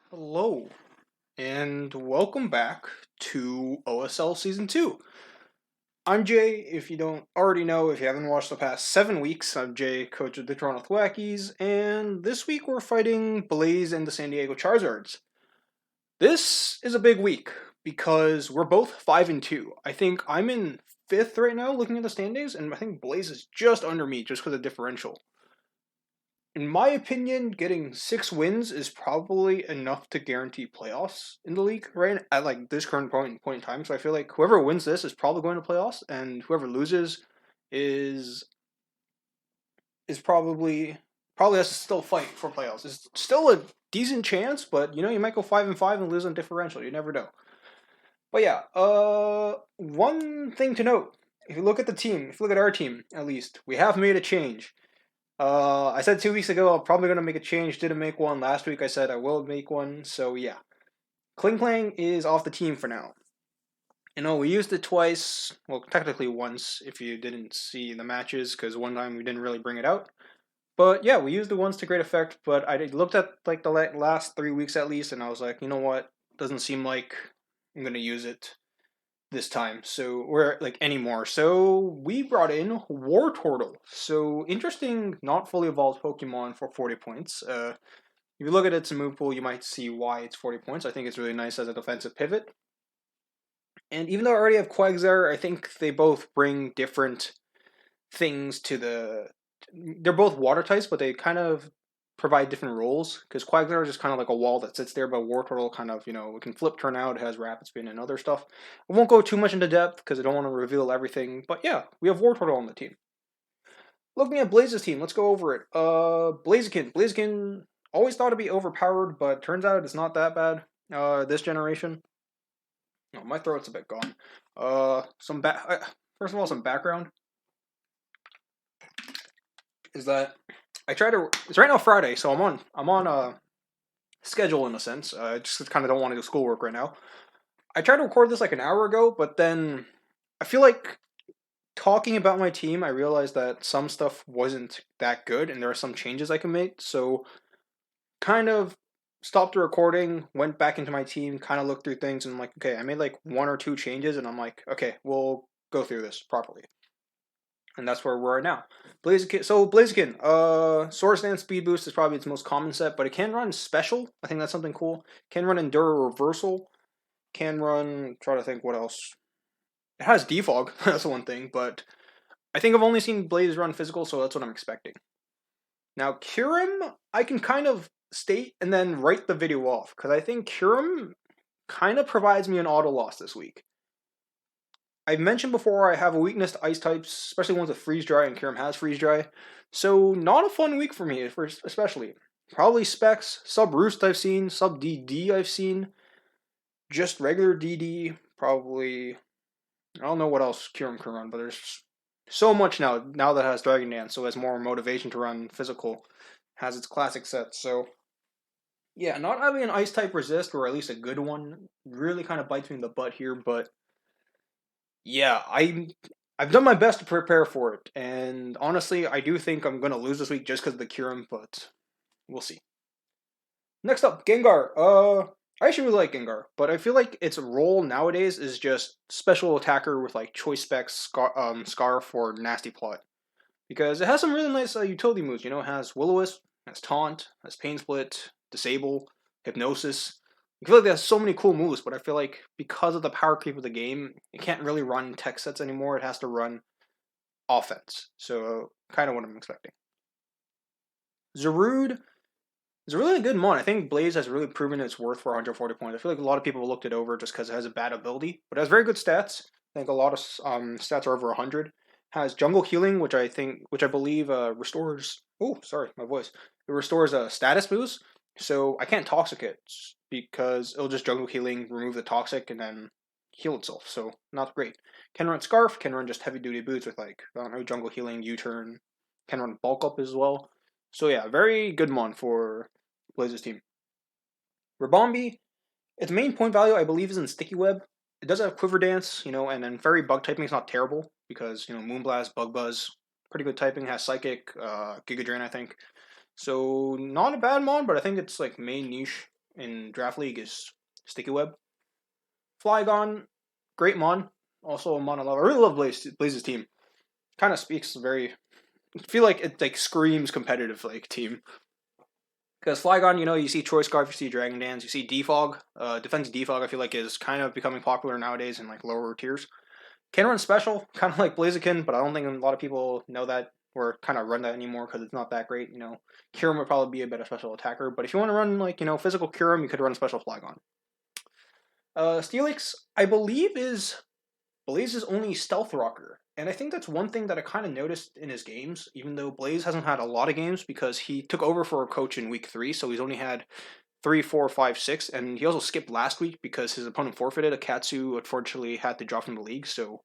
Hello, and welcome back to OSL Season 2. I'm Jay. If you don't already know, if you haven't watched the past 7 weeks, I'm Jay, coach of the Toronto Thwackies, and this week we're fighting Blaze and the San Diego Charizards. This is a big week because we're both 5 and 2. I think I'm in 5th right now looking at the standings, and I think Blaze is just under me just because of differential. In my opinion, getting 6 wins is probably enough to guarantee playoffs in the league, right? At like this current point in time. So I feel like whoever wins this is probably going to playoffs, and whoever loses is is probably has to still fight for playoffs. It's still a decent chance, but you might go 5 and 5 and lose on differential. You never know. But yeah, one thing to note: if you look at the team, if you look at our team, at least we have made a change. I said 2 weeks ago I'm probably gonna make a change. Didn't make one last week. I said I will make one. So yeah, Kling Klang is off the team for now. We used it twice. Well, technically once if you didn't see the matches, because one time we didn't really bring it out. But yeah, we used it once to great effect. But I looked at like the last 3 weeks at least, and I was like, you know what? Doesn't seem like I'm gonna use it this time. So we're like anymore. So we brought in War Turtle. So interesting, not fully evolved Pokemon for 40 points. If you look at its move pool, you might see why it's 40 points. I think it's really nice as a defensive pivot. And even though I already have Quagsire, I think they both bring different things to the. They're both water types, but they kind of provide different roles. Because Quagsire is just kind of like a wall that sits there, but War Turtle kind of, it can flip, turn out, it has rapid spin and other stuff. I won't go too much into depth because I don't want to reveal everything. But yeah, we have War Turtle on the team. Looking at Blaze's team, let's go over it. Blaziken. Blaziken always thought to be overpowered, but turns out it's not that bad. This generation. Oh, my throat's a bit gone. Some back. First of all, some background is that I try to. It's right now Friday, so I'm on a schedule in a sense. I just kind of don't want to do schoolwork right now. I tried to record this like an hour ago, but then I feel like talking about my team, I realized that some stuff wasn't that good, and there are some changes I can make. So kind of stopped the recording, went back into my team, kind of looked through things, and I'm like, okay, I made like one or two changes, and I'm like, okay, we'll go through this properly. And that's where we're at now. Blaziken. So Blaziken, Sword Dance Speed Boost is probably its most common set, but it can run Special. I think that's something cool. Can run Enduro Reversal. Can run. Try to think what else. It has Defog. That's one thing, but I think I've only seen Blaze run Physical, so that's what I'm expecting. Now Kyurem, I can kind of state and then write the video off because I think Kyurem kind of provides me an auto loss this week. I mentioned before I have a weakness to ice types, especially ones with freeze dry, and Kyurem has freeze dry. So not a fun week for me, especially. Probably specs, sub roost I've seen, sub DD I've seen, just regular DD, probably. I don't know what else Kyurem can run, but there's so much now that it has Dragon Dance, so it has more motivation to run physical, has its classic sets. So yeah, not having an ice type resist, or at least a good one, really kind of bites me in the butt here, but yeah, I've done my best to prepare for it, and honestly, I do think I'm gonna lose this week just because of the Kyurem, but we'll see. Next up, Gengar. I actually really like Gengar, but I feel like its role nowadays is just special attacker with like choice specs, Scarf, or Nasty Plot, because it has some really nice utility moves. It has Will-O-Wisp, has Taunt, has Pain Split, Disable, Hypnosis. I feel like it has so many cool moves, but I feel like because of the power creep of the game, it can't really run tech sets anymore. It has to run offense. So, kind of what I'm expecting. Zarude is a really good mon. I think Blaze has really proven its worth for 140 points. I feel like a lot of people looked it over just because it has a bad ability, but it has very good stats. I think a lot of stats are over 100. Has jungle healing, which I believe restores. Oh, sorry, my voice. It restores a status boost, so I can't toxic it because it'll just jungle healing, remove the toxic, and then heal itself. So not great. Can run scarf. Can run just heavy duty boots with like I don't know jungle healing, U turn. Can run bulk up as well. So yeah, very good mon for Blaze's team. Rabombi, its main point value, I believe, is in Sticky Web. It does have Quiver Dance, and then Fairy Bug typing is not terrible because, Moonblast, Bug Buzz, pretty good typing, has Psychic, Giga Drain, I think. So, not a bad mon, but I think it's like main niche in Draft League is Sticky Web. Flygon, great mon. Also a mon I love. I really love Blaze's team. Kind of speaks very. I feel like it like screams competitive like team. Because Flygon, you see Choice Scarf, you see Dragon Dance, you see Defog. Defense Defog, I feel like is kind of becoming popular nowadays in like lower tiers. Can run special, kind of like Blaziken, but I don't think a lot of people know that or kind of run that anymore because it's not that great. Kyurem would probably be a better special attacker, but if you want to run like physical Kyurem, you could run special Flygon. Steelix, I believe, is Blaze's only stealth rocker, and I think that's one thing that I kind of noticed in his games. Even though Blaze hasn't had a lot of games because he took over for a coach in week 3, so he's only had 3, 4, 5, 6, and he also skipped last week because his opponent forfeited. Akatsu unfortunately had to drop from the league, so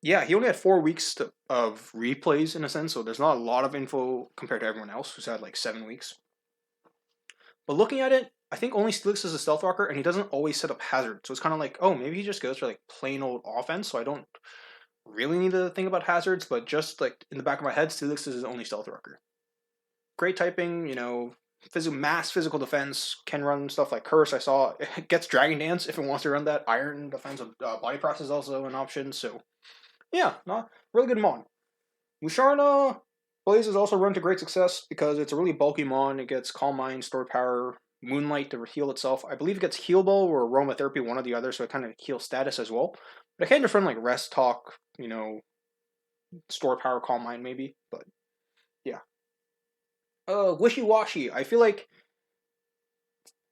yeah, he only had 4 weeks of replays in a sense, so there's not a lot of info compared to everyone else who's had like 7 weeks. But looking at it, I think only Steelix is a stealth rocker, and he doesn't always set up hazard, so it's kind of like, oh, maybe he just goes for like plain old offense, so I don't really need to think about hazards, but just like in the back of my head, Steelix is his only stealth rocker. Great typing, mass physical defense, can run stuff like Curse. I saw it gets Dragon Dance if it wants to run that. Iron defensive body press is also an option, so yeah, not really good mon. Musharna Blaze is also run to great success because it's a really bulky mon. It gets Calm Mind, Stored Power, Moonlight to heal itself. I believe it gets Heal Ball or Aromatherapy, one or the other, so it kind of heals status as well. But I can just run like Rest Talk, Stored Power, Calm Mind maybe, but yeah. Wishy Washy. I feel like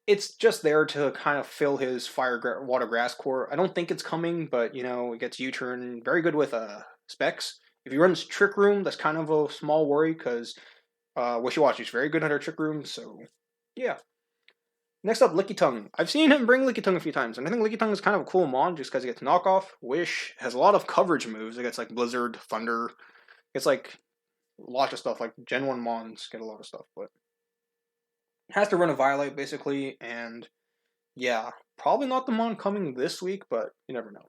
it's just there to kind of fill his water grass core. I don't think it's coming, but it gets U-turn. Very good with specs. If he runs Trick Room, that's kind of a small worry because Wishy Washy is very good under Trick Room. So yeah. Next up, Licky Tongue. I've seen him bring Licky Tongue a few times, and I think Licky Tongue is kind of a cool mon just because it gets knockoff. Wish has a lot of coverage moves. It gets like Blizzard, Thunder. It's like lots of stuff. Like Gen 1 mons get a lot of stuff, but has to run a Violate basically, and yeah, probably not the mon coming this week, but you never know.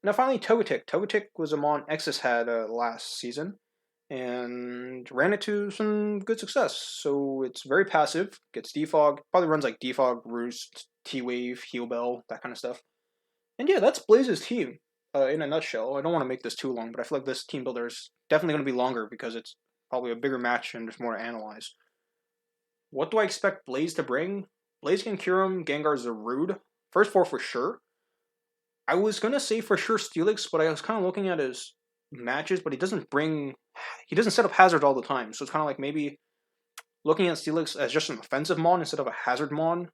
Now finally, Togetic. Togetic was a mon Exus had last season, and ran it to some good success. So it's very passive, gets Defog, probably runs like Defog, Roost, T-Wave, Heal Bell, that kind of stuff. And yeah, that's Blaze's team in a nutshell. I don't want to make this too long, but I feel like this team builder is definitely going to be longer because it's probably a bigger match and there's more to analyze. What do I expect Blaze to bring? Blaziken, Kyurem, Gengar, Zarude. First 4 for sure. I was going to say for sure Steelix, but I was kind of looking at his matches, but he doesn't set up Hazard all the time. So it's kind of like maybe looking at Steelix as just an offensive mon instead of a Hazard mon.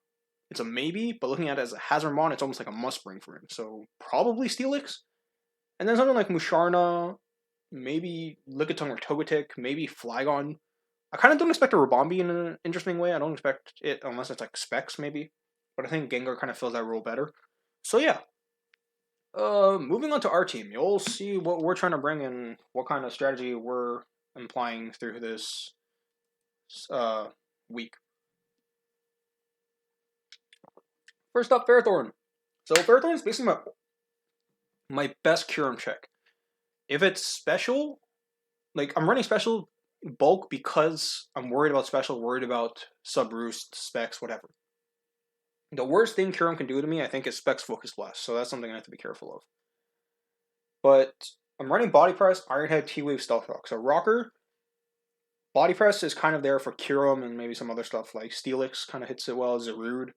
It's a maybe, but looking at it as a Hazard mon, it's almost like a must bring for him. So probably Steelix. And then something like Musharna, maybe Lickitung or Togetic, maybe Flygon. I kind of don't expect a Rabombi in an interesting way. I don't expect it unless it's like specs, maybe. But I think Gengar kind of fills that role better. So yeah. Moving on to our team. You'll see what we're trying to bring and what kind of strategy we're implying through this week. First up, Ferrothorn. So Ferrothorn is basically my best Kyurem check. If it's special, like I'm running special bulk because I'm worried about special, worried about sub-roost, specs, whatever. The worst thing Kyurem can do to me, I think, is specs focus blast, so that's something I have to be careful of. But I'm running body press, Iron Head, T-Wave, Stealth Rock. So Rocker, body press is kind of there for Kyurem and maybe some other stuff like Steelix kind of hits it well, Zarude.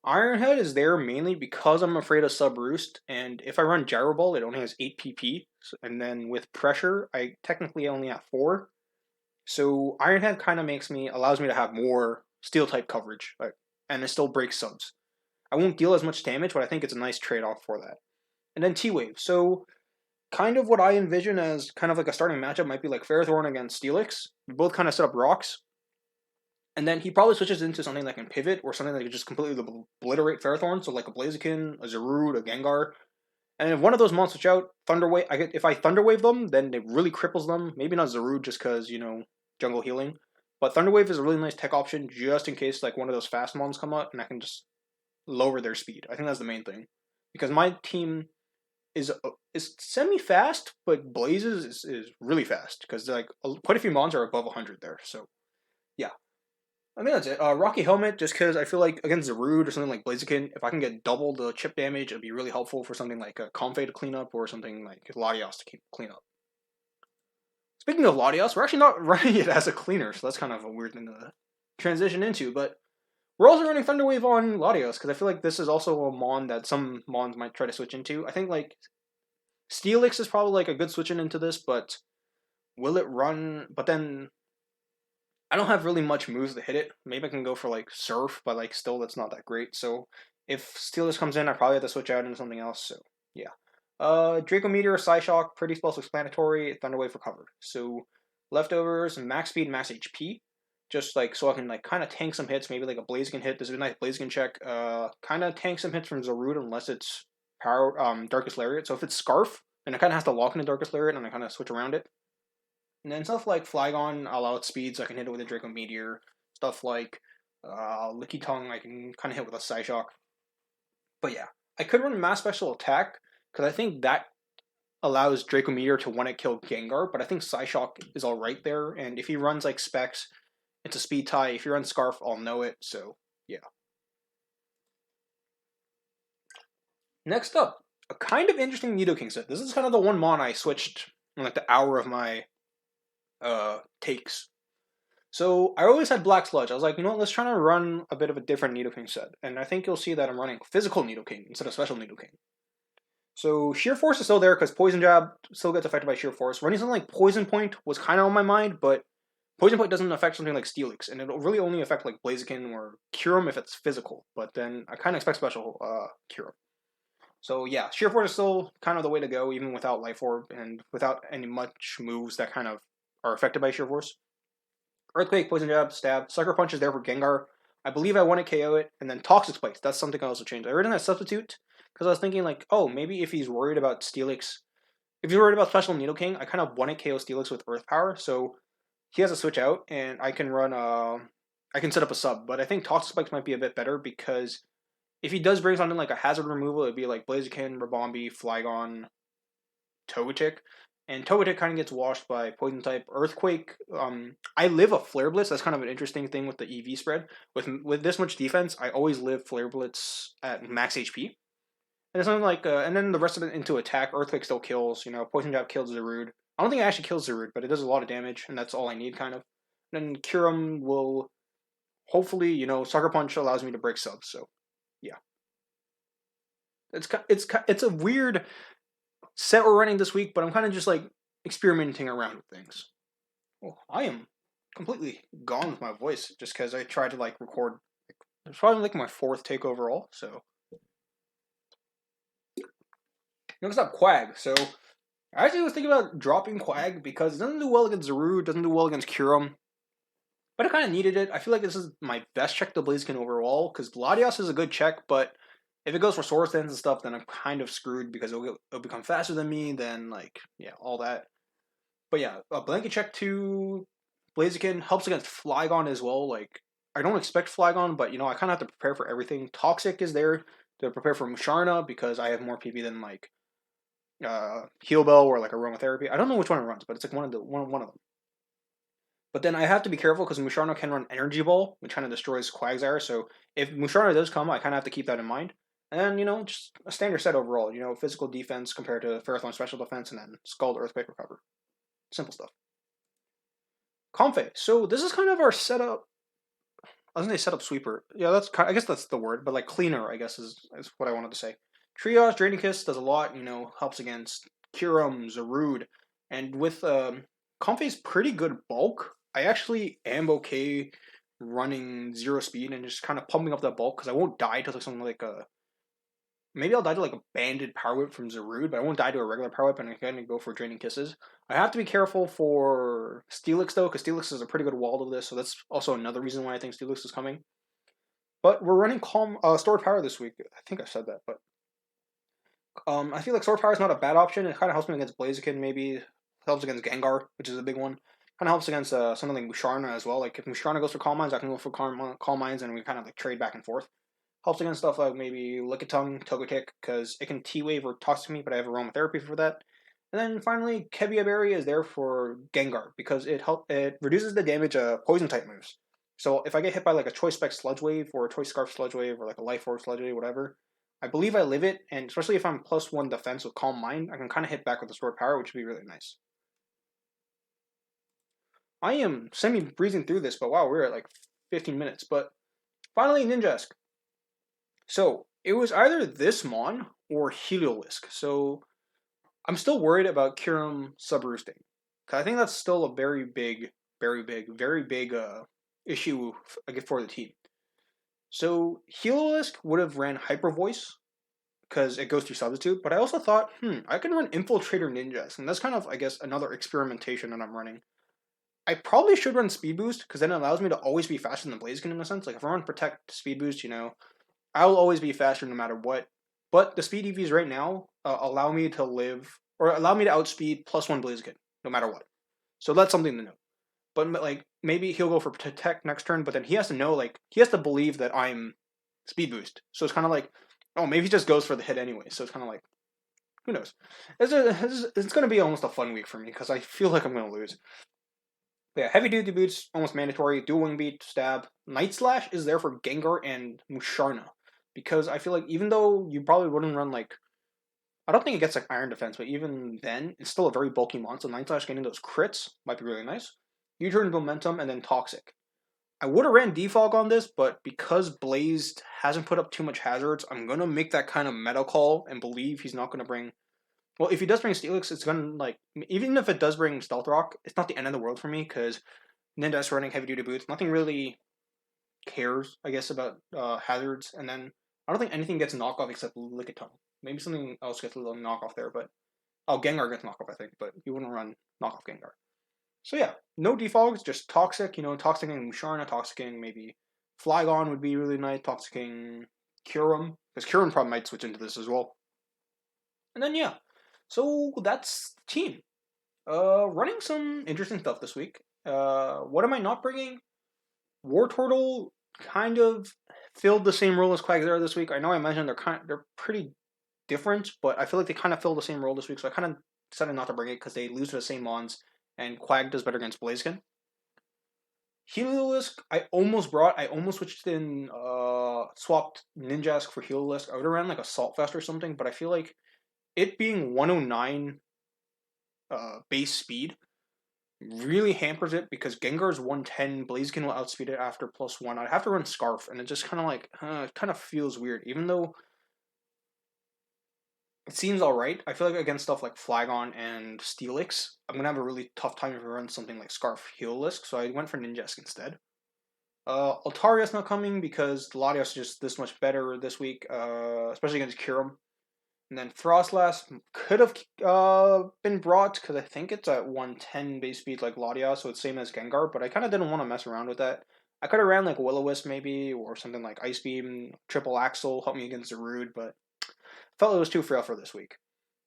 Iron Head is there mainly because I'm afraid of sub-roost, and if I run Gyro Ball, it only has 8 PP, and then with pressure, I technically only have 4. So Iron Head kind of allows me to have more steel type coverage, and it still breaks subs. I won't deal as much damage, but I think it's a nice trade-off for that. And then T-Wave. So kind of what I envision as kind of like a starting matchup might be like Ferrothorn against Steelix. We both kind of set up rocks. And then he probably switches into something that can pivot or something that can just completely obliterate Ferrothorn. So like a Blaziken, a Zarude, a Gengar. And if one of those monsters switch out, Thunderwave. If I Thunderwave them, then it really cripples them. Maybe not Zarude just because, jungle healing. But Thunderwave is a really nice tech option just in case like one of those fast mons come out and I can just lower their speed. I think that's the main thing. Because my team is semi-fast, but Blazes is really fast. Because like quite a few mons are above 100 there. So, yeah. I think that's it. Rocky Helmet, just because I feel like against Zarude or something like Blaziken, if I can get double the chip damage, it'd be really helpful for something like a Comfey to clean up or something like Latios to clean up. Speaking of Latios, we're actually not running it as a cleaner, so that's kind of a weird thing to transition into, but we're also running Thunderwave on Latios, because I feel like this is also a Mon that some Mons might try to switch into. I think, like, Steelix is probably, like, a good switch into this, but will it run? But then, I don't have really much moves to hit it. Maybe I can go for, like, Surf, but, like, still, that's not that great. So, if Steelix comes in, I probably have to switch out into something else, so, yeah. Draco Meteor, Psyshock, pretty self-explanatory, Thunderwave recovered. So, leftovers, max speed, max HP. Just like so I can like kind of tank some hits, maybe like a Blaziken hit. This is a nice Blaziken check. Kind of tank some hits from Zarude unless it's power Darkest Lariat. So if it's Scarf, then it kind of has to lock into Darkest Lariat and I kind of switch around it. And then stuff like Flygon, I'll outspeed so I can hit it with a Draco Meteor. Stuff like Licky Tongue, I can kind of hit with a Psyshock. But yeah, I could run Mass Special Attack because I think that allows Draco Meteor to one-hit kill Gengar, but I think Psyshock is alright there, and if he runs like Specs, it's a speed tie. If you run Scarf, I'll know it, so yeah. Next up, a kind of interesting Nidoking set. This is kind of the one Mon I switched in like the hour of my takes. So I always had Black Sludge. I was like, you know what, let's try to run a bit of a different Nidoking set. And I think you'll see that I'm running Physical Nidoking instead of Special Nidoking. So Sheer Force is still there because Poison Jab still gets affected by Sheer Force. Running something like Poison Point was kind of on my mind, but Poison Point doesn't affect something like Steelix, and it'll really only affect like Blaziken or Kyurem if it's physical. But then I kind of expect special Kyurem. So yeah, Sheer Force is still kind of the way to go, even without Life Orb and without any much moves that kind of are affected by Sheer Force. Earthquake, Poison Jab, Stab, Sucker Punch is there for Gengar. I believe I want to KO it, and then Toxic Spikes. That's something I also changed. I written that substitute because I was thinking like, oh, maybe if he's worried about Steelix, if he's worried about Special Nidoking, I kind of want to KO Steelix with Earth Power, so he has to switch out, and I can run I can set up a sub, but I think Toxic Spikes might be a bit better because if he does bring something like a hazard removal, it'd be like Blaziken, Rabombi, Flygon, Togetic, and Togetic kind of gets washed by Poison type. Earthquake, I live a Flare Blitz. That's kind of an interesting thing with the EV spread. With this much defense, I always live Flare Blitz at max HP. And it's something like, and then the rest of it into attack. Earthquake still kills. You know, Poison Jab kills Zarude. I don't think it actually kills Zarude, but it does a lot of damage, and that's all I need, kind of. And then Kyurem will hopefully, you know, Sucker Punch allows me to break subs. So, yeah, it's a weird set we're running this week, but I'm kind of just like experimenting around with things. Well, I am completely gone with my voice just because I tried to like record. It's probably like my fourth take overall. So next up, Quag. So I actually was thinking about dropping Quag because it doesn't do well against Zarude, doesn't do well against Kyurem. But I kind of needed it. I feel like this is my best check to Blaziken overall, because Latios is a good check, but if it goes for Swords Dance and stuff, then I'm kind of screwed because it'll become faster than me, then, like, yeah, all that. But yeah, a Blanket check to Blaziken helps against Flygon as well. Like, I don't expect Flygon, but, you know, I kind of have to prepare for everything. Toxic is there to prepare for Musharna because I have more PP than, like, Heal Bell or, like, Aromatherapy. I don't know which one it runs, but it's, like, one of them. But then I have to be careful because Musharna can run Energy Ball, which kind of destroys Quagsire. So if Musharna does come, I kind of have to keep that in mind. And then, you know, just a standard set overall. You know, physical defense compared to Ferrothorn special defense, and then Scald, Earthquake, Recover. Simple stuff. Comfey. So this is kind of our setup. I was going to say setup sweeper. Yeah, I guess that's the word, but like cleaner, I guess is what I wanted to say. Triage, Draining Kiss does a lot, you know, helps against Kyurem, Zarude. And with Comfey's pretty good bulk, I actually am okay running 0 speed and just kind of pumping up that bulk because I won't die to like something like a. Maybe I'll die to like a banded Power Whip from Zarude, but I won't die to a regular Power Whip and I'm going to go for Draining Kisses. I have to be careful for Steelix though, because Steelix is a pretty good wall of this, so that's also another reason why I think Steelix is coming. But we're running Stored Power this week. I think I said that, but I feel like Stored Power is not a bad option. It kind of helps me against Blaziken, maybe helps against Gengar, which is a big one. Kind of helps against something like Musharna as well. Like if Musharna goes for Calm Minds, I can go for Calm Minds, and we kind of like trade back and forth. Helps against stuff like maybe Lickitung, Togetic, because it can T-Wave or Toxic me, but I have Aromatherapy for that. And then finally, Kebiaberry is there for Gengar, because it reduces the damage of Poison-type moves. So if I get hit by like a Choice Spec Sludge Wave or a Choice Scarf Sludge Wave or like a Life Orb Sludge Wave, whatever, I believe I live it, and especially if I'm +1 defense with Calm Mind, I can kind of hit back with the Sword Power, which would be really nice. I am semi-breezing through this, but wow, we're at like 15 minutes. But finally, Ninjask. So it was either this Mon or Heliolisk. So I'm still worried about Kyurem sub-roosting. Because I think that's still a very big issue for the team. So Heliolisk would have ran Hyper Voice because it goes through Substitute, but I also thought, I can run Infiltrator Ninjas, and that's kind of, I guess, another experimentation that I'm running. I probably should run Speed Boost because then it allows me to always be faster than Blaziken in a sense. Like if I run Protect Speed Boost, I'll always be faster no matter what. But the speed EVs right now allow me to live or allow me to outspeed +1 Blaziken no matter what. So that's something to know. But like maybe he'll go for Protect next turn, but then he has to know, like he has to believe that I'm Speed Boost. So it's kind of like, oh, maybe he just goes for the hit anyway. So it's kind of like, who knows? It's going to be almost a fun week for me because I feel like I'm going to lose. But yeah, heavy duty boots almost mandatory. Dual wing beat, stab. Night slash is there for Gengar and Musharna because I feel like even though you probably wouldn't run like, I don't think it gets like iron defense, but even then it's still a very bulky monster. Night slash getting those crits might be really nice. U-turn, momentum, and then toxic. I would have ran defog on this, but because Blazed hasn't put up too much hazards, I'm gonna make that kind of meta call and believe he's not gonna bring. Well, if he does bring Steelix, it's gonna like even if it does bring Stealth Rock, it's not the end of the world for me because Ninja's running heavy duty boots. Nothing really cares, I guess, about hazards, and then I don't think anything gets knockoff except Lickitung. Maybe something else gets a little knockoff there, but Gengar gets knockoff, I think, but you wouldn't run knockoff Gengar. So yeah, no defogs, just toxic. Toxicking Musharna, toxicking maybe Flygon would be really nice. Toxicking Kyurem, because Kyurem probably might switch into this as well. And then yeah, so that's the team. Running some interesting stuff this week. What am I not bringing? Wartortle kind of filled the same role as Quagsire this week. I know I mentioned they're pretty different, but I feel like they kind of fill the same role this week, so I kind of decided not to bring it because they lose to the same mons, and Quag does better against Blaziken. Heliolisk, I almost switched in, swapped Ninjask for Heliolisk. I would have ran like a Saltfest or something, but I feel like it being 109 base speed really hampers it because Gengar's 110, Blaziken will outspeed it after +1. I'd have to run Scarf, and it just kind of like, it kind of feels weird. Even though it seems alright, I feel like against stuff like Flygon and Steelix, I'm going to have a really tough time if I run something like Scarf Heliolisk, so I went for Ninjask instead. Altaria's not coming because Latios is just this much better this week, especially against Kyurem. And then Frostlass could have been brought because I think it's at 110 base speed like Latios, so it's same as Gengar, but I kind of didn't want to mess around with that. I could have ran like Will-O-Wisp maybe, or something like Ice Beam, Triple Axle, help me against Zarude, but felt it was too frail for this week.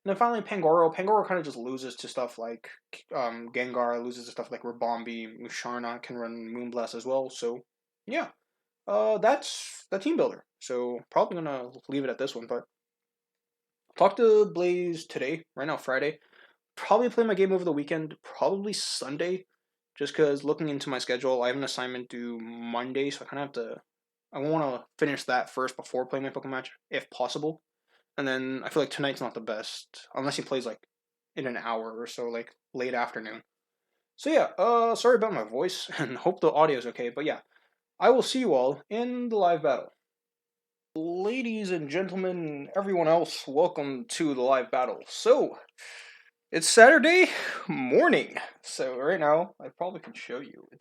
And then finally Pangoro. Pangoro kind of just loses to stuff like Gengar, loses to stuff like Rabombi, Musharna can run Moonblast as well, so yeah. That's the team builder. So probably gonna leave it at this one, but talk to Blaze today, right now, Friday. Probably play my game over the weekend, probably Sunday, just because looking into my schedule, I have an assignment due Monday, so I kind of have to. I want to finish that first before playing my Pokemon match, if possible. And then I feel like tonight's not the best, unless he plays like in an hour or so, like late afternoon. So yeah, sorry about my voice, and hope the audio's okay. But yeah, I will see you all in the live battle. Ladies and gentlemen, everyone else, welcome to the live battle. So, it's Saturday morning. So right now, I probably can show you. I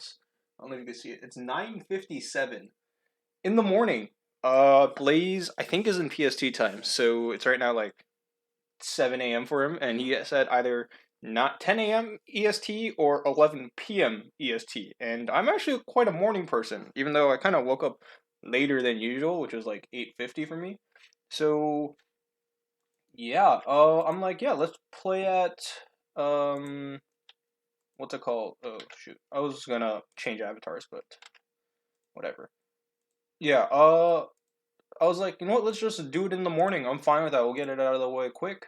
don't know if you can see it. It's 9:57 in the morning. Blaze, I think, is in PST time. So it's right now like 7 a.m. for him, and he said either not 10 a.m. EST or 11 p.m. EST. And I'm actually quite a morning person, even though I kind of woke up later than usual, which was like 8:50 for me. So yeah, I'm like, yeah, let's play at what's it called? Oh shoot, I was gonna change avatars, but whatever. Yeah, I was like, you know what? Let's just do it in the morning. I'm fine with that. We'll get it out of the way quick.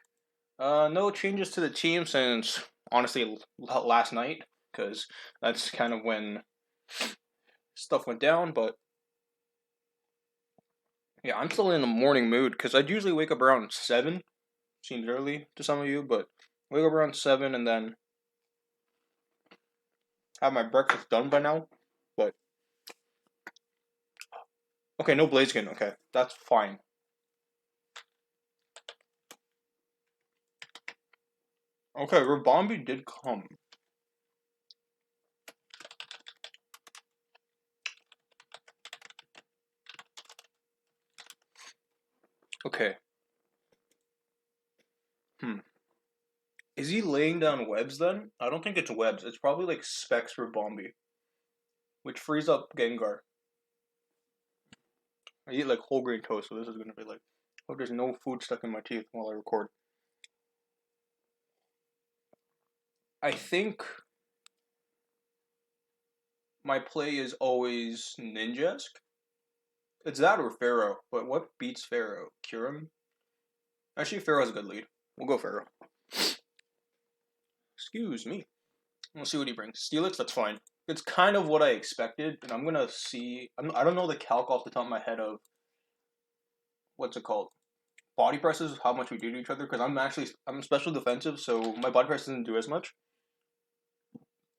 No changes to the team since honestly last night, because that's kind of when stuff went down, but yeah, I'm still in a morning mood because I'd usually wake up around 7. Seems early to some of you, but wake up around 7 and then have my breakfast done by now. But okay, no Blaziken. Okay, that's fine. Okay, Rabombi did come. Okay. Is he laying down webs then? I don't think it's webs. It's probably like Specs Rabombi, which frees up Gengar. I eat like whole grain toast, so this is gonna be like, oh, there's no food stuck in my teeth while I record. I think my play is always Ninjask. It's that or Pharaoh, but what beats Pharaoh? Kyurem? Actually, Pharaoh's a good lead. We'll go Pharaoh. Excuse me. We'll see what he brings. Steelix, that's fine. It's kind of what I expected, and I'm gonna see. I don't know the calc off the top of my head of what's it called, body presses, how much we do to each other. Because I'm special defensive, so my body press doesn't do as much.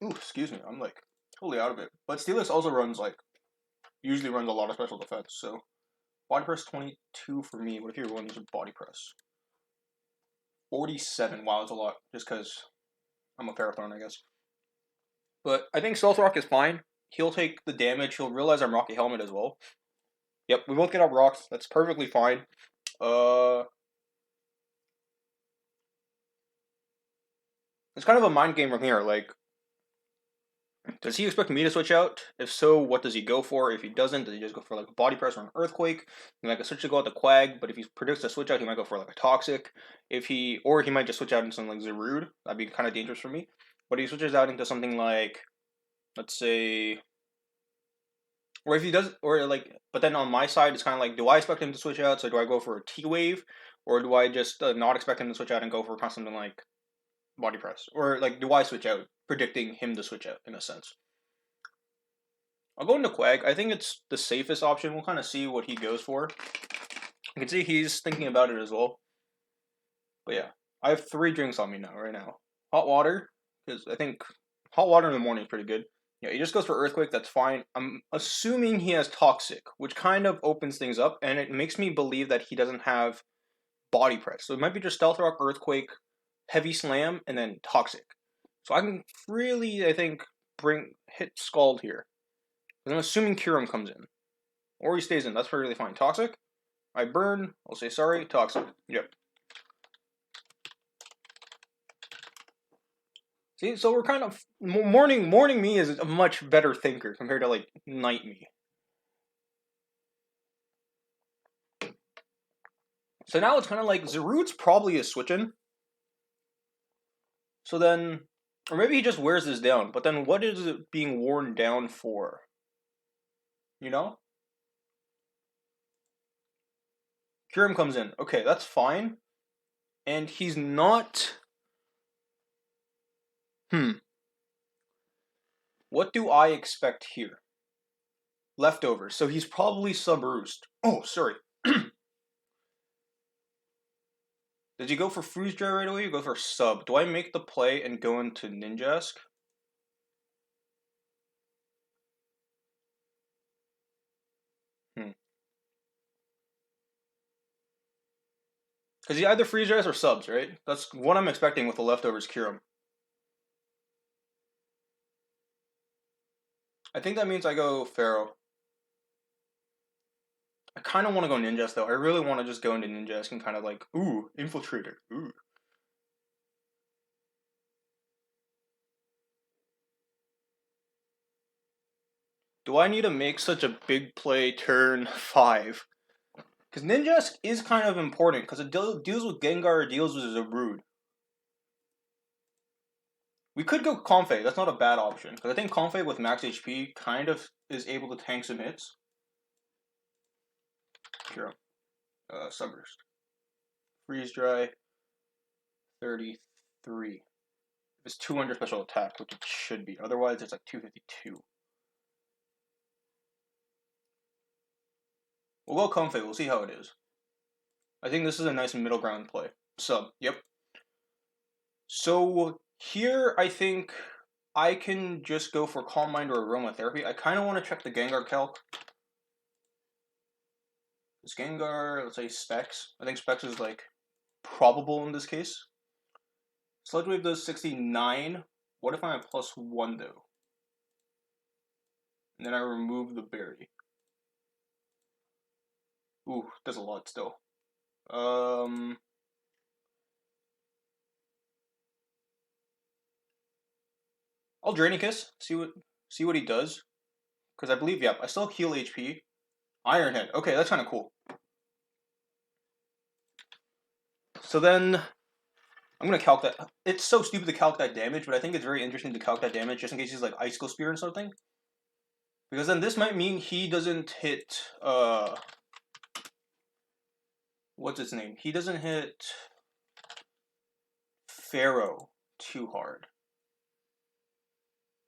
Ooh, excuse me. I'm like totally out of it. But Steelix also usually runs a lot of special defense. So body press 22 for me. What if you're running a body press? 47. Wow, it's a lot. Just because I'm a Parathorn, I guess. But I think Stealth Rock is fine. He'll take the damage. He'll realize I'm Rocky Helmet as well. Yep, we both get our rocks. That's perfectly fine. It's kind of a mind game from here. Like, does he expect me to switch out? If so, what does he go for? If he doesn't, does he just go for like a body press or an earthquake? And like a switch to go out the Quag, but if he predicts a switch out, he might go for like a toxic. Or he might just switch out into something like Zarude. That'd be kind of dangerous for me. But if he switches out into something like, let's say, or if he does, or like, but then on my side, it's kind of like, do I expect him to switch out? So do I go for a T wave, or do I just not expect him to switch out and go for something like body press, or like, do I switch out, predicting him to switch out in a sense? I'll go into Quag. I think it's the safest option. We'll kind of see what he goes for. You can see he's thinking about it as well. But yeah, I have 3 drinks on me now, right now. Hot water, because I think hot water in the morning is pretty good. Yeah, he just goes for Earthquake, that's fine. I'm assuming he has Toxic, which kind of opens things up, and it makes me believe that he doesn't have Body Press. So it might be just Stealth Rock, Earthquake, Heavy Slam, and then Toxic. So I can really, I think, hit Scald here. And I'm assuming Kyurem comes in. Or he stays in, that's perfectly fine. Toxic, I burn, I'll say sorry, Toxic. Yep. See, so we're kind of morning me is a much better thinker compared to like night me. So now it's kind of like Zarude's probably a switch-in. So then, or maybe he just wears this down. But then, what is it being worn down for? You know, Kyurem comes in. Okay, that's fine, and he's not. What do I expect here? Leftovers. So he's probably sub-roost. Oh, sorry. Did you go for Freeze Dry right away or go for sub? Do I make the play and go into Ninjask? Because he either Freeze Dries or subs, right? That's what I'm expecting with the leftovers Kyurem. I think that means I go Pharaoh. I kind of want to go Ninjask though. I really want to just go into Ninjask and kind of like, ooh, Infiltrator. Ooh. Do I need to make such a big play turn 5? Because Ninjask is kind of important, because it deals with Gengar, it deals with Zarude. We could go Comfey, that's not a bad option, because I think Comfey with max HP kind of is able to tank some hits. Sure. Sunburst. Freeze Dry. 33. If it's 200 special attack, which it should be. Otherwise, it's like 252. We'll go Comfey. We'll see how it is. I think this is a nice middle ground play. So, yep. So, here I think I can just go for Calm Mind or Aromatherapy. I kind of want to check the Gengar calc. This Gengar, let's say Specs. I think Specs is like probable in this case. Sludge Wave does 69. What if I'm at +1 though? And then I remove the berry. Ooh, does a lot still. I'll Drainicus, see what he does. Because I believe, I still heal HP. Iron Head. Okay, that's kind of cool. So then, I'm going to calc that. It's so stupid to calc that damage, but I think it's very interesting to calc that damage just in case he's like Icicle Spear or something. Because then this might mean he doesn't hit, what's its name? He doesn't hit Pharaoh too hard.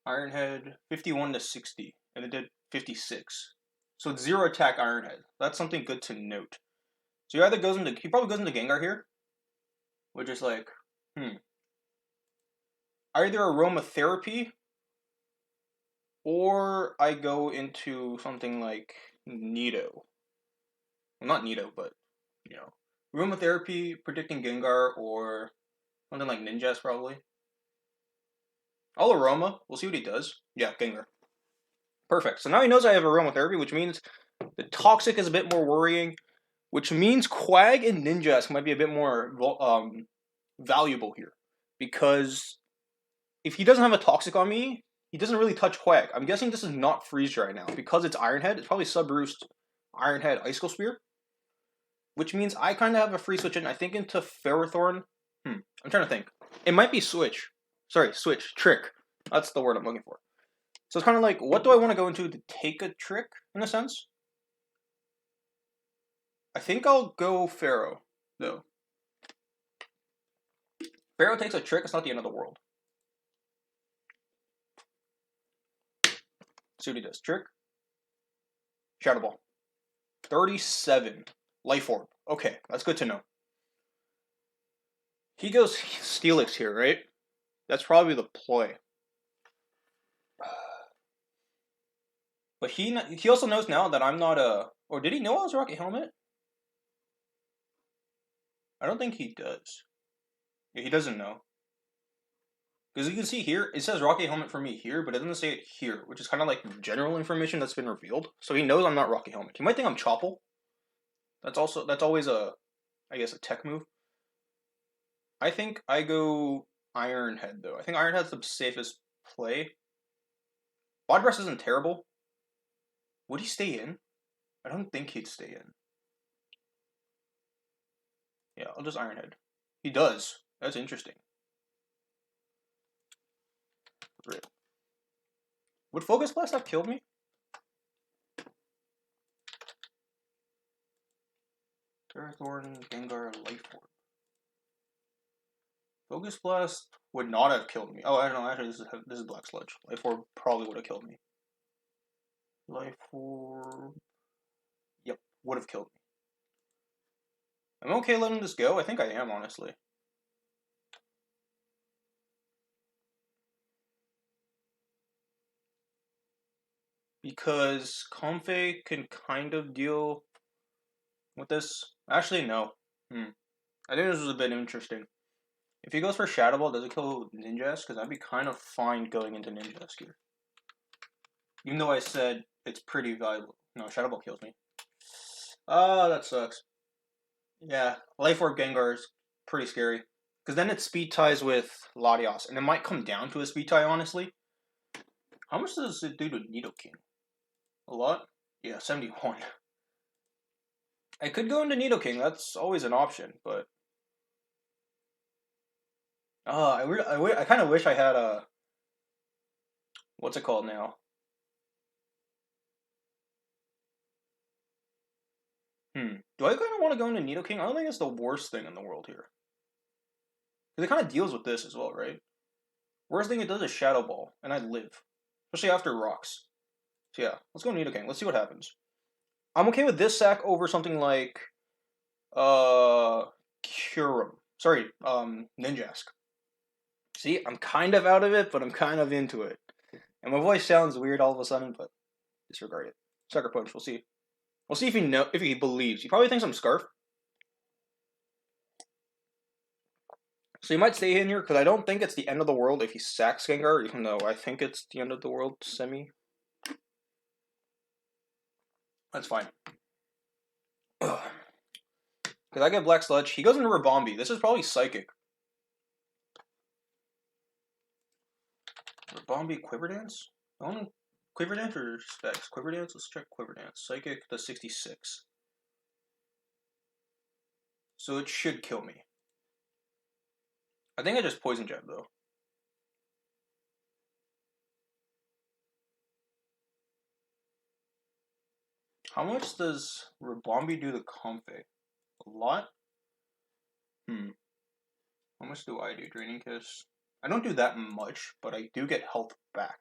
Iron Head, 51 to 60, and it did 56. So it's 0 attack Iron Head. That's something good to note. So he probably goes into Gengar here, which is like, either Aromatherapy, or I go into something like Nido. Well, not Nido, but, Aromatherapy, predicting Gengar, or something like Ninja's probably. I'll Aroma. We'll see what he does. Yeah, Gengar. Perfect. So now he knows I have Aromatherapy, which means the Toxic is a bit more worrying, which means Quag and Ninjask might be a bit more valuable here. Because if he doesn't have a Toxic on me, he doesn't really touch Quag. I'm guessing this is not Freeze Dry now. Because it's Iron Head, it's probably Sub-Roost Iron Head Icicle Spear. Which means I kind of have a free switch in, I think, into Ferrothorn. I'm trying to think. It might be Switch. Sorry, Switch. Trick. That's the word I'm looking for. So it's kind of like, what do I want to go into to take a trick, in a sense? I think I'll go Pharaoh, though. Pharaoh takes a trick, it's not the end of the world. See what he does. Trick. Shadow Ball. 37. Life Orb. Okay, that's good to know. He goes Steelix here, right? That's probably the play. But he also knows now that I'm not a... Or did he know I was Rocky Helmet? I don't think he does. Yeah, he doesn't know. Because you can see here, it says Rocky Helmet for me here, but it doesn't say it here, which is kind of like general information that's been revealed. So he knows I'm not Rocky Helmet. He might think I'm Choppel. That's always a tech move. I think I go Iron Head, though. I think Iron Head's the safest play. Bod Breath isn't terrible. Would he stay in? I don't think he'd stay in. Yeah, I'll just Iron Head. He does. That's interesting. Rip. Would Focus Blast have killed me? Ferrothorn, Gengar, Life Orb. Focus Blast would not have killed me. Oh, I don't know. Actually, this is Black Sludge. Life Orb probably would have killed me. Life Orb. Yep, would have killed me. I'm okay letting this go. I think I am, honestly. Because Comfey can kind of deal with this. Actually, no. I think this was a bit interesting. If he goes for Shadow Ball, does it kill Ninjask? Because I'd be kind of fine going into Ninjask here. Even though I said it's pretty valuable. No, Shadow Ball kills me. Ah, that sucks. Yeah, Life Orb Gengar is pretty scary. Because then it speed ties with Latios. And it might come down to a speed tie, honestly. How much does it do to Nidoking? A lot? Yeah, 71. I could go into Nidoking. That's always an option, but... I kind of wish I had a... What's it called now? Do I kind of want to go into Nidoking? I don't think it's the worst thing in the world here. Because it kind of deals with this as well, right? Worst thing it does is Shadow Ball, and I live. Especially after Rocks. So yeah, let's go Nidoking. Let's see what happens. I'm okay with this sack over something like Curum. Sorry, Ninjask. See, I'm kind of out of it, but I'm kind of into it. And my voice sounds weird all of a sudden, but disregard it. Sucker Punch, we'll see. We'll see if he believes. He probably thinks I'm Scarf. So he might stay in here, because I don't think it's the end of the world if he sacks Gengar, even though I think it's the end of the world semi. That's fine. Because I get Black Sludge. He goes into Rabombi. This is probably Psychic. Rabombi Quiver Dance? Only Quiver Dance or Specs? Quiver Dance? Let's check Quiver Dance. Psychic does 66. So it should kill me. I think I just Poison Jab though. How much does Rabombi do to Comfey? A lot? How much do I do? Draining Kiss? I don't do that much, but I do get health back.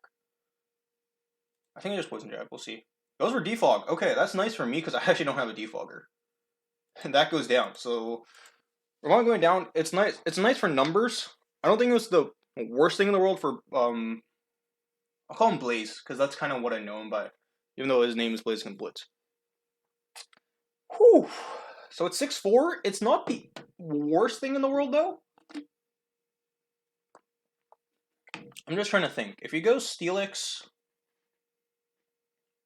I think I just Poison Jab. We'll see. Those were Defog. Okay, that's nice for me because I actually don't have a Defogger. And that goes down. So, Rabombi going down, it's nice. It's nice for numbers. I don't think it was the worst thing in the world for, I'll call him Blaze because that's kind of what I know him by. Even though his name is Blaziken Blitz. Whew. So it's 6-4. It's not the worst thing in the world, though. I'm just trying to think. If you go Steelix,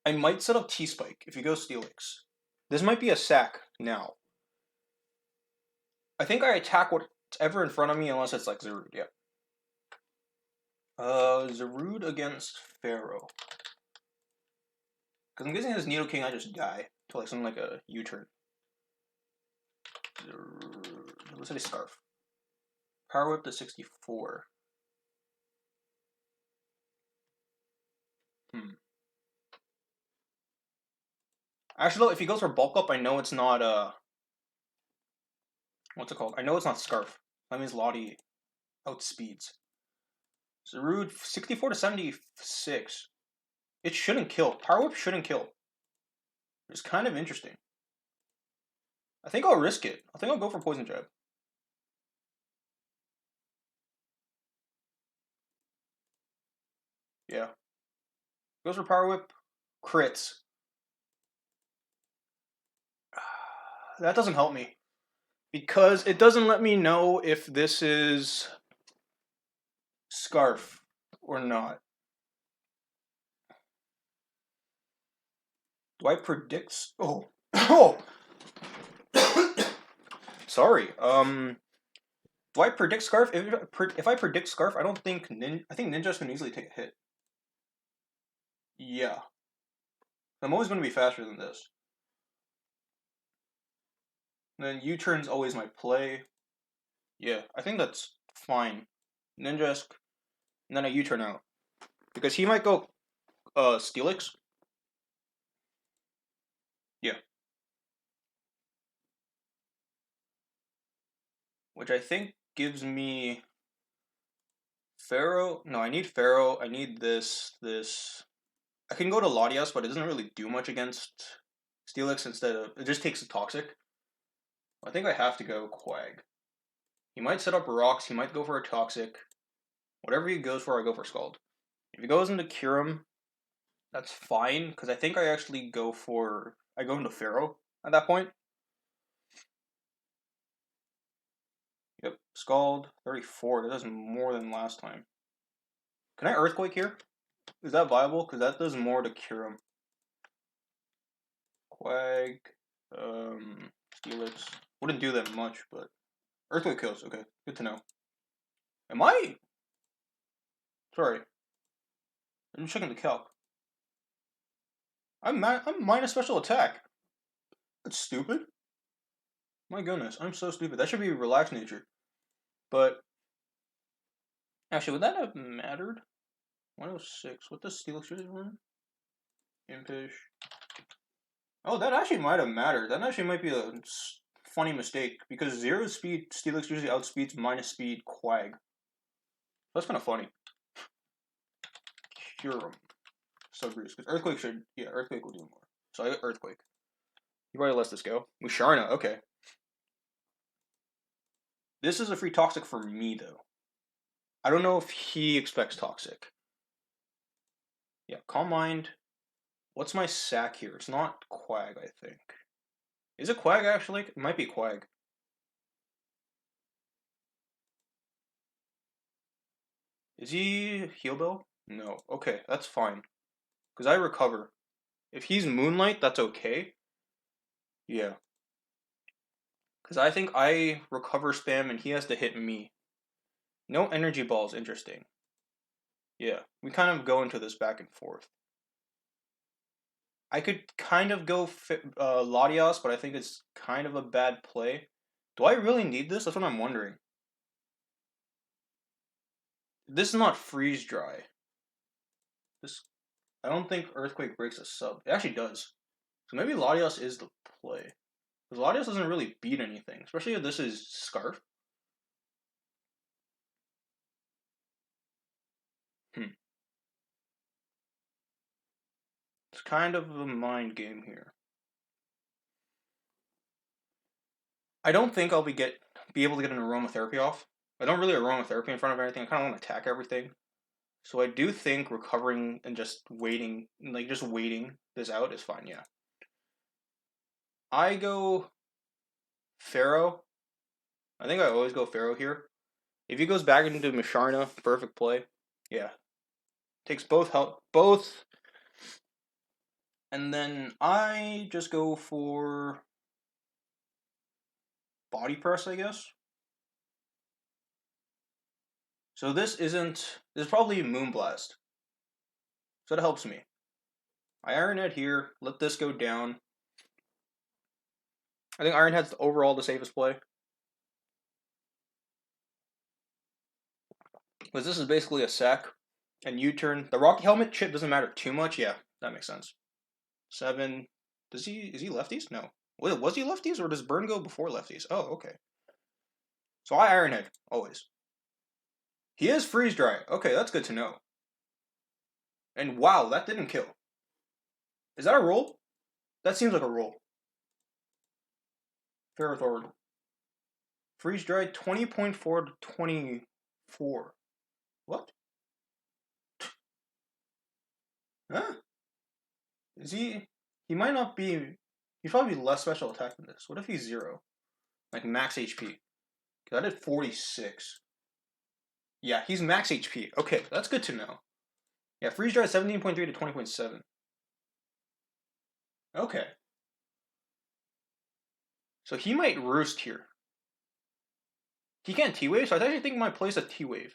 I might set up T-Spike if you go Steelix. This might be a sack now. I think I attack whatever in front of me unless it's like Zarude, yeah. Zarude against Pharaoh. Because I'm guessing his Nidoking, I just die to like something like a U-turn. Let's say Scarf. Power Whip to 64. Actually, though, if he goes for Bulk Up, I know it's not, what's it called? I know it's not Scarf. That means Lottie outspeeds. Zarude, 64 to 76. It shouldn't kill. Power Whip shouldn't kill. It's kind of interesting. I think I'll risk it. I think I'll go for Poison Jab. Yeah. Goes for Power Whip. Crits. That doesn't help me. Because it doesn't let me know if this is Scarf or not. Do I predict? Oh. Oh! Sorry. Do I predict Scarf? If I predict Scarf, I don't think I think Ninja's can easily take a hit. Yeah. I'm always going to be faster than this. And then U-turn's always my play. Yeah, I think that's fine. Ninjask, and then a U-turn out. Because he might go Steelix. Yeah. Which I think gives me Pharaoh. No, I need Pharaoh. I need this. I can go to Latias, but it doesn't really do much against Steelix instead of... It just takes a Toxic. I think I have to go Quag. He might set up rocks. He might go for a Toxic. Whatever he goes for, I go for Scald. If he goes into Kyurem, that's fine, because I think I actually go for... I go into Pharaoh at that point. Yep, Scald, 34. That does more than last time. Can I Earthquake here? Is that viable? Because that does more to Kyurem. Quag, Steelix. Wouldn't do that much, but... Earthquake kills, okay. Good to know. Am I? Sorry. I'm checking the calc. I'm minus special attack. That's stupid. My goodness, I'm so stupid. That should be relaxed nature. But... Actually, would that have mattered? 106. What does Steelix usually run? Impish. Oh, that actually might have mattered. That actually might be a funny mistake. Because 0 speed Steelix usually outspeeds minus speed Quag. That's kind of funny. Kyurem. So Because Earthquake should... Yeah, Earthquake will do more. So I got Earthquake. You probably let this go. Musharna, okay. This is a free Toxic for me, though. I don't know if he expects Toxic. Yeah, Calm Mind. What's my sack here? It's not Quag, I think. Is it Quag, actually? It might be Quag. Is he Heal Bell? No. Okay, that's fine. Because I recover. If he's Moonlight, that's okay. Yeah. Because I think I recover spam and he has to hit me. No energy balls, interesting. Yeah, we kind of go into this back and forth. I could kind of go Latias, but I think it's kind of a bad play. Do I really need this? That's what I'm wondering. This is not freeze dry. This I don't think Earthquake breaks a sub. It actually does. So maybe Latias is the play. Because Latias doesn't really beat anything, especially if this is Scarf. It's kind of a mind game here. I don't think I'll be able to get an aromatherapy off. I don't really aromatherapy in front of everything. I kind of want to attack everything. So I do think recovering and just waiting, like just waiting this out is fine. Yeah. I go Pharaoh. I think I always go Pharaoh here. If he goes back into Misharna, perfect play. Yeah. Takes both. And then I just go for Body Press, I guess. So this is probably Moonblast. So that helps me. I Iron Head here, let this go down. I think Iron Head's overall the safest play. Because this is basically a sack. And U-turn. The Rocky Helmet chip doesn't matter too much. Yeah, that makes sense. 7. Is he lefties? No. Wait, was he lefties or does Burn go before lefties? Oh, okay. So I Iron Head, always. He is freeze dry. Okay, that's good to know. And wow, that didn't kill. Is that a roll? That seems like a roll. Ferrothorn. Freeze dry 20.4 to 24. What? Huh? Is he? He might not be. He's probably less special attack than this. What if he's 0? Like max HP. Cause I did 46. Yeah, he's max HP. Okay, that's good to know. Yeah, freeze dry 17.3 to 20.7. Okay. So he might roost here. He can't T-Wave, so I actually think he might place a T-Wave.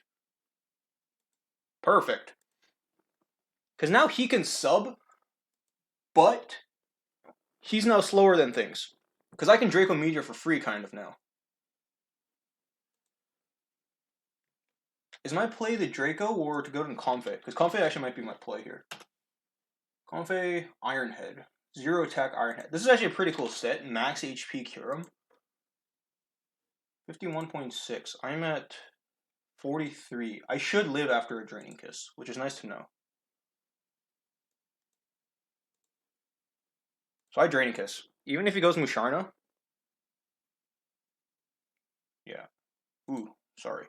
Perfect. Because now he can sub, but he's now slower than things. Because I can Draco Meteor for free, kind of, now. Is my play the Draco or to go to Comfey? Because Comfey actually might be my play here. Comfey, Ironhead. 0 attack Ironhead. This is actually a pretty cool set. Max HP Curum. 51.6. I'm at 43. I should live after a Draining Kiss, which is nice to know. So I Draining Kiss. Even if he goes Musharna. Yeah. Ooh, sorry.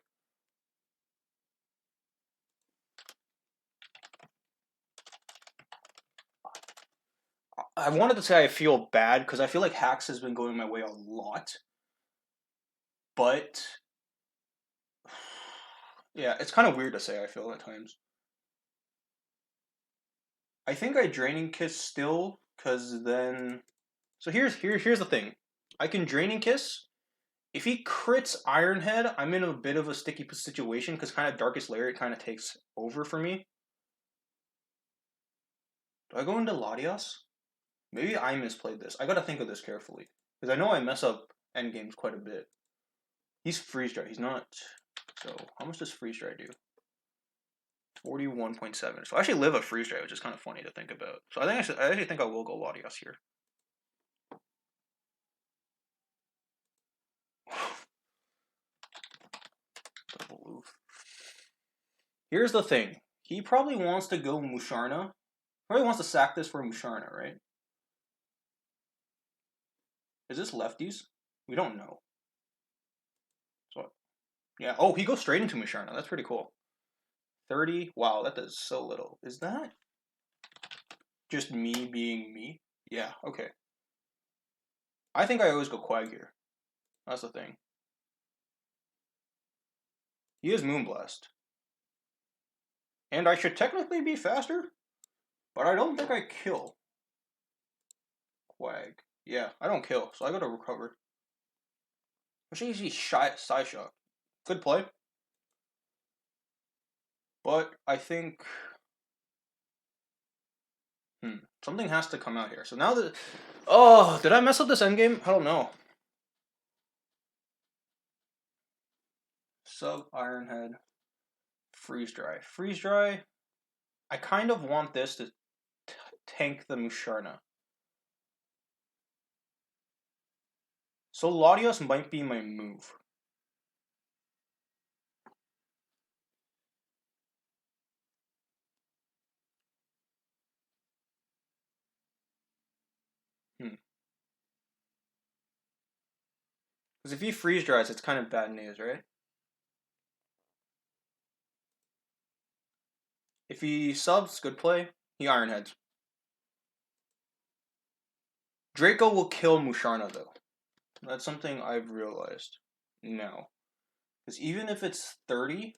I wanted to say I feel bad because I feel like Hacks has been going my way a lot. But yeah, it's kind of weird to say, I feel at times. I think I Draining Kiss still, because then... So here's the thing. I can Draining Kiss. If he crits Ironhead, I'm in a bit of a sticky situation, because kind of Darkest Lariat kind of takes over for me. Do I go into Latias? Maybe I misplayed this. I gotta think of this carefully. Because I know I mess up endgames quite a bit. He's Freeze Dry. He's not... So, how much does Freeze Dry do? 41.7. So I actually live a Freeze Dry, which is kind of funny to think about. So I actually think I will go Latias here. Double oof. Here's the thing. He probably wants to go Musharna. Probably wants to sack this for Musharna, right? Is this lefties? We don't know. So, yeah. Oh, he goes straight into Musharna. That's pretty cool. 30. Wow, that does so little. Is that just me being me? Yeah, okay. I think I always go Quag here. That's the thing. He is Moonblast. And I should technically be faster, but I don't think I kill. Quag. Yeah, I don't kill, so I gotta recover. I should use Side Shot. Good play. But I think something has to come out here. So now that oh, did I mess up this endgame? I don't know. Sub Ironhead. Freeze Dry. Freeze Dry. I kind of want this to tank the Musharna. So Latios might be my move. Because if he freeze dries, it's kind of bad news, right? If he subs, good play. He Ironheads. Draco will kill Musharna, though. That's something I've realized now. Because even if it's 30,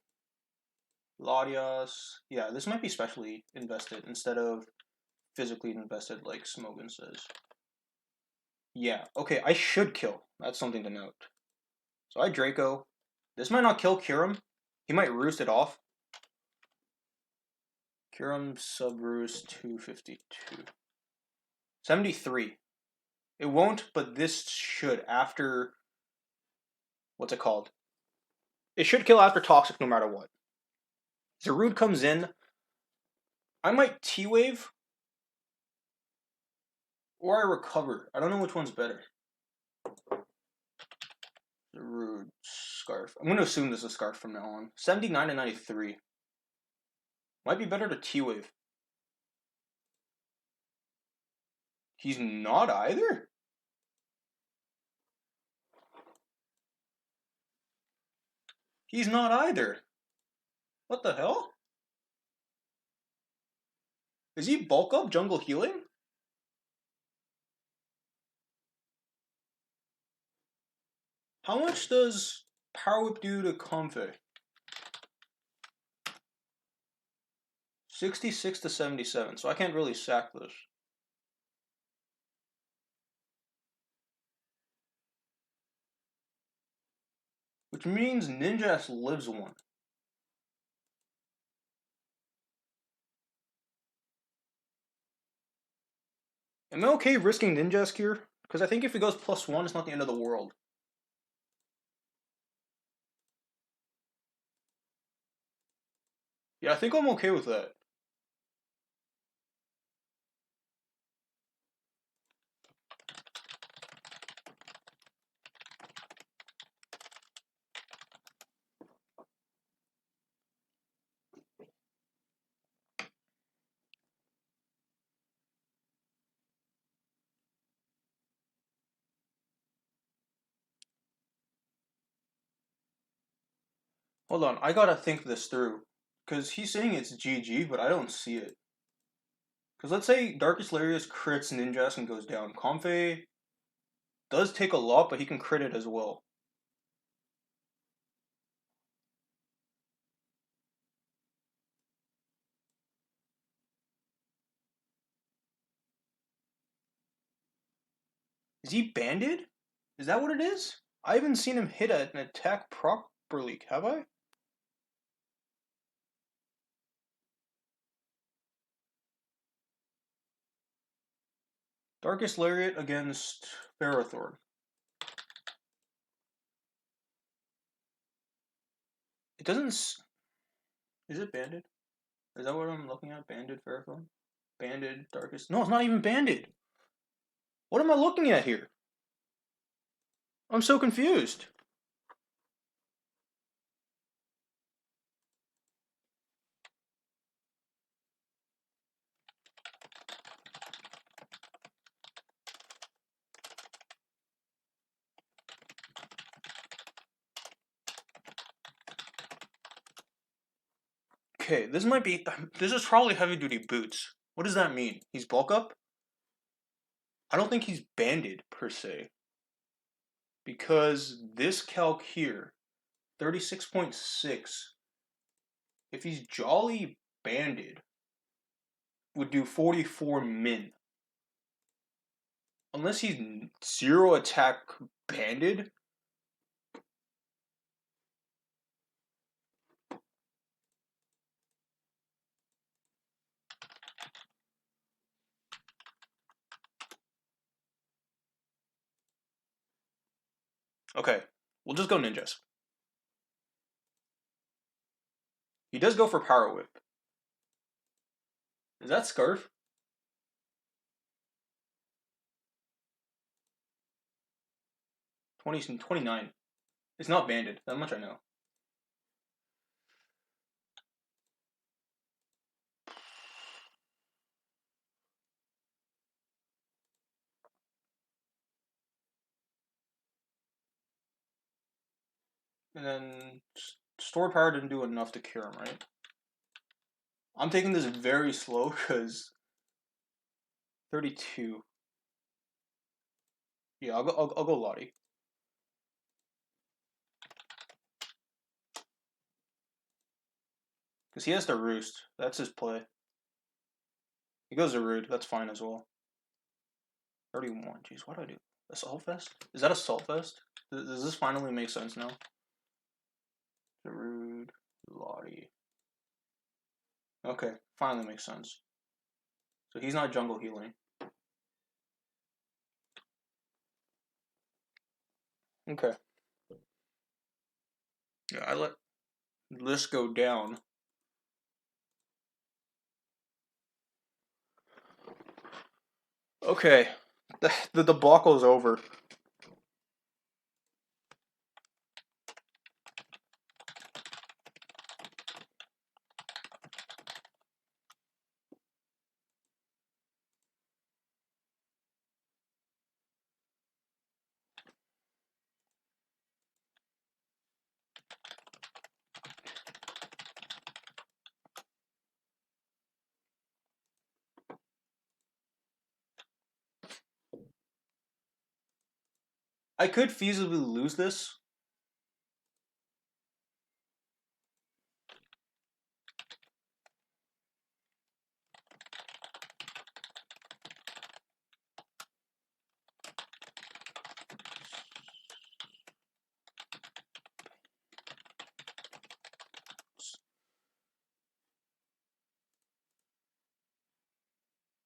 Latios... Yeah, this might be specially invested instead of physically invested like Smogan says. Yeah, okay, I should kill. That's something to note. So I Draco. This might not kill Kyurem. He might roost it off. Kyurem sub roost 252. 73. It won't, but this should after... What's it called? It should kill after Toxic no matter what. Zarude comes in. I might T-Wave. Or I recover. I don't know which one's better. Zarude. Scarf. I'm going to assume this is a Scarf from now on. 79 to 93. Might be better to T-Wave. He's not either? He's not either. What the hell? Is he bulk up jungle healing? How much does Power Whip do to Comfey? 66 to 77, so I can't really sack this. Which means Ninjas lives one. Am I okay risking Ninjask here? Because I think if he goes +1, it's not the end of the world. Yeah, I think I'm okay with that. Hold on, I gotta think this through. Because he's saying it's GG, but I don't see it. Because let's say Darkest Larius crits Ninjask and goes down. Comfey does take a lot, but he can crit it as well. Is he banded? Is that what it is? I haven't seen him hit an attack properly, have I? Darkest Lariat against Ferrothorn. It doesn't... Is it banded? Is that what I'm looking at? Banded Ferrothorn? Banded Darkest... No, it's not even banded! What am I looking at here? I'm so confused. Okay, this might be. This is probably heavy duty boots. What does that mean? He's bulk up? I don't think he's banded per se. Because this calc here, 36.6, if he's jolly banded, would do 44 min. Unless he's zero attack banded. Okay, we'll just go ninjas. He does go for power whip. Is that scarf? 29. It's not banded. That much I know. And then stored power didn't do enough to cure him, right? I'm taking this very slow because 32. Yeah, I'll go Lottie. Because he has to roost. That's his play. He goes to Rude. That's fine as well. 31. Jeez, what do I do? Assault Vest? Is that Assault Vest? Does this finally make sense now? Rude, Lottie. Okay, finally makes sense. So he's not jungle healing. Okay. Yeah, I let this go down. Okay. The debacle is over. I could feasibly lose this.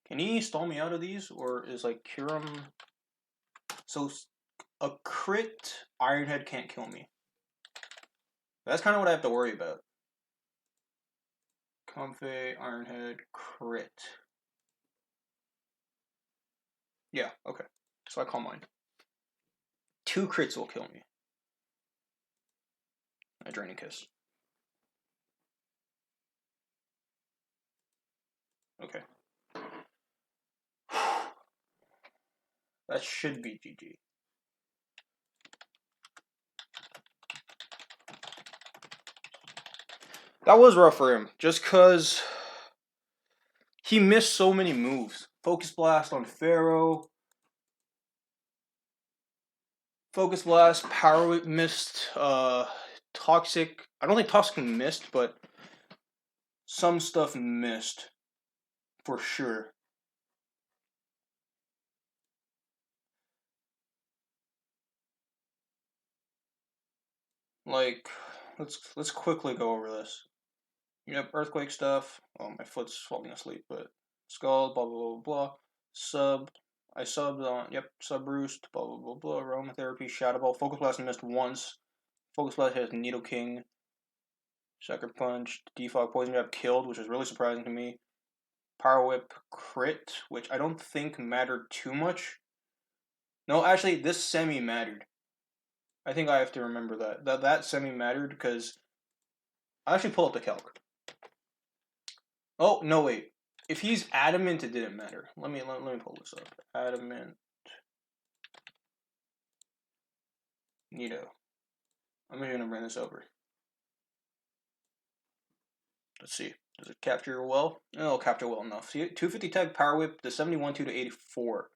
Can he stall me out of these? Or is like Kiram... So a crit Ironhead can't kill me. That's kind of what I have to worry about. Comfey, Ironhead, crit. Yeah, okay. So I call mine. 2 crits will kill me. A Draining Kiss. Okay. That should be GG. That was rough for him, just because he missed so many moves. Focus Blast on Pharaoh. Focus Blast, Power Whip missed, Toxic. I don't think Toxic missed, but some stuff missed. For sure. Like, let's quickly go over this. Yep, Earthquake stuff. Oh, my foot's falling asleep, but Skull, blah, blah, blah, blah. Sub. I subbed on, yep, Sub Roost, blah, blah, blah, blah. Aromatherapy, Shadow Ball. Focus Blast missed once. Focus Blast has Needle King. Sucker Punch. Defog Poison Jab killed, which is really surprising to me. Power Whip crit, which I don't think mattered too much. No, actually, this semi mattered. I think I have to remember that. That semi mattered because I actually pull up the calc. Oh, no, wait. If he's adamant, it didn't matter. Let me pull this up. Adamant. Neato. I'm just gonna bring this over. Let's see. Does it capture well? No, it'll capture well enough. See, 250 tag power whip, the 71 2 to 84.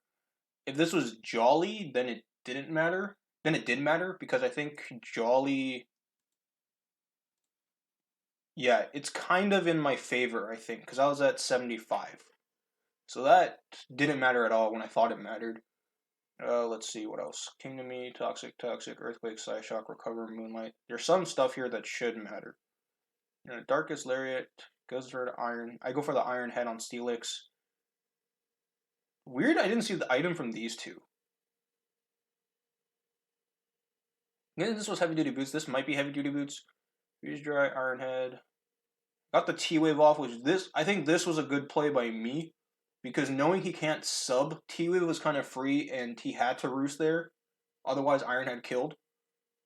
If this was Jolly, then it didn't matter. Then it did matter because I think Jolly. Yeah, it's kind of in my favor, I think, because I was at 75. So that didn't matter at all when I thought it mattered. Let's see what else. King to me, toxic, earthquake, side shock, recover, moonlight. There's some stuff here that should matter. Darkest lariat goes for the iron. I go for the iron head on Steelix. Weird, I didn't see the item from these two. Yeah, this was heavy duty boots. This might be heavy duty boots. Freeze dry, iron head. Got the T wave off, which I think this was a good play by me because knowing he can't sub T wave was kind of free and he had to roost there. Otherwise, Iron had killed.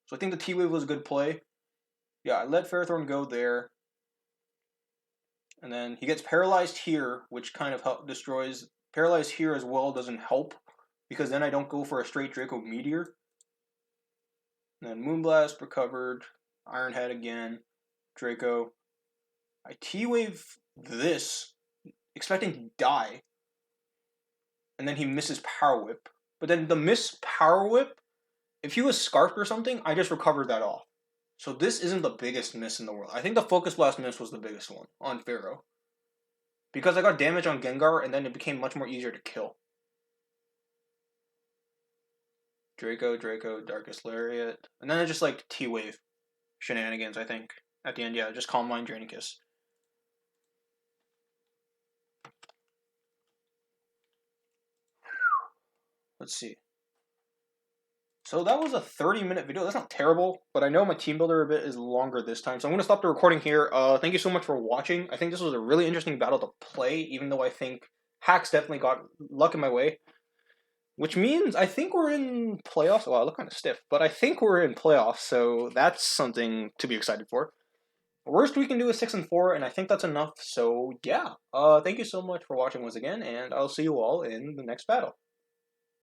So I think the T wave was a good play. Yeah, I let Ferrothorn go there. And then he gets paralyzed here, which kind of destroys. Paralyzed here as well doesn't help because then I don't go for a straight Draco Meteor. And then Moonblast recovered. Iron Head again. Draco. I T-Wave this, expecting to die. And then he misses Power Whip. But then the miss Power Whip, if he was Scarfed or something, I just recovered that off. So this isn't the biggest miss in the world. I think the Focus Blast miss was the biggest one on Pharaoh. Because I got damage on Gengar, and then it became much more easier to kill. Draco, Darkest Lariat. And then I just like T-Wave shenanigans, I think. At the end, yeah, just Calm Mind, Draining Kiss. Let's see. So that was a 30-minute video. That's not terrible, but I know my team builder a bit is longer this time. So I'm going to stop the recording here. Thank you so much for watching. I think this was a really interesting battle to play, even though I think hacks definitely got luck in my way. Which means I think we're in playoffs. Well, I look kind of stiff, but I think we're in playoffs, so that's something to be excited for. Worst we can do is 6-4, and I think that's enough. So yeah, thank you so much for watching once again, and I'll see you all in the next battle.